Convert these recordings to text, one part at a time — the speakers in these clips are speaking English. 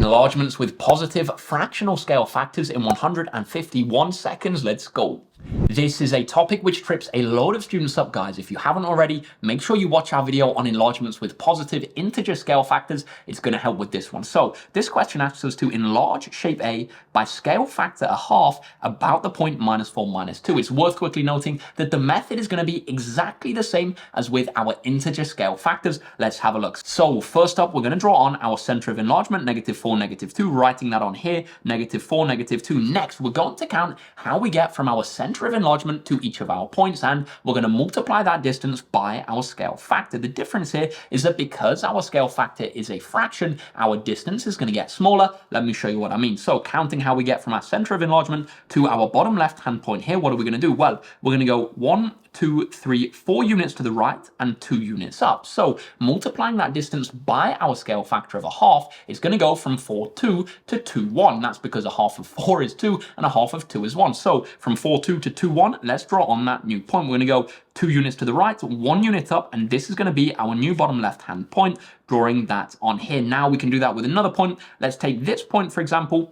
Enlargements with positive fractional scale factors in 151 seconds. Let's go. This is a topic which trips a load of students up, guys. If you haven't already, make sure you watch our video on enlargements with positive integer scale factors. It's going to help with this one. So this question asks us to enlarge shape A by scale factor a half about the point -4, -2. It's worth quickly noting that the method is going to be exactly the same as with our integer scale factors. Let's have a look. So first up, we're going to draw on our center of enlargement, -4, -2, writing that on here, -4, -2. Next, we're going to count how we get from our center of enlargement to each of our points, and we're going to multiply that distance by our scale factor. The difference here is that because our scale factor is a fraction, our distance is going to get smaller. Let me show you what I mean. So counting how we get from our center of enlargement to our bottom left hand point here, what are we going to do? Well, we're going to go 1, 2, 3, 4 units to the right and 2 units up. So multiplying that distance by our scale factor of a half is going to go from 4,2 to 2,1. That's because a half of 4 is 2 and a half of 2 is 1. So from 4,2 to 2,1, let's draw on that new point. We're going to go 2 units to the right, 1 unit up, and this is going to be our new bottom left hand point, drawing that on here. Now we can do that with another point. Let's take this point, for example.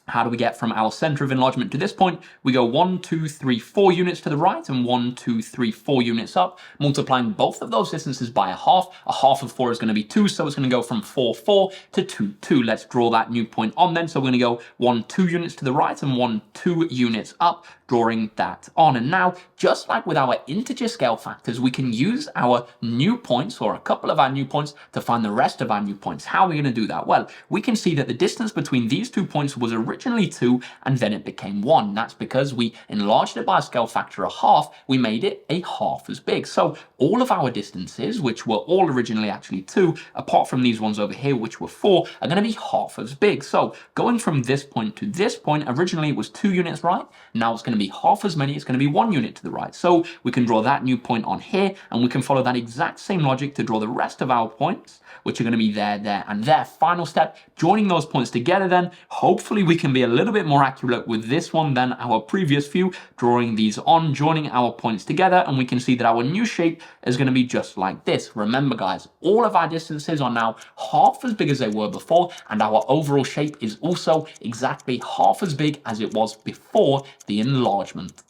How do we get from our center of enlargement to this point? We go 1, 2, 3, 4 units to the right and 1, 2, 3, 4 units up, multiplying both of those distances by a half. A half of 4 is going to be 2, so it's going to go from 4, 4 to 2, 2. Let's draw that new point on then. So we're going to go 1, 2 units to the right and 1, 2 units up, drawing that on. And now, just like with our integer scale factors, we can use our new points or a couple of our new points to find the rest of our new points. How are we going to do that? Well, we can see that the distance between these 2 points was originally 2 and then it became 1. That's because we enlarged it by a scale factor of half. We made it a half as big. So all of our distances, which were all originally actually 2, apart from these ones over here, which were 4, are going to be half as big. So going from this point to this point, originally it was 2 units right. Now it's going to be half as many. It's going to be 1 unit to the right. So we can draw that new point on here, and we can follow that exact same logic to draw the rest of our points, which are going to be there, there, and there. Final step, joining those points together then. Hopefully we can be a little bit more accurate with this one than our previous few, drawing these on, joining our points together, and we can see that our new shape is going to be just like this. Remember, guys, all of our distances are now half as big as they were before, and our overall shape is also exactly half as big as it was before the enlargement.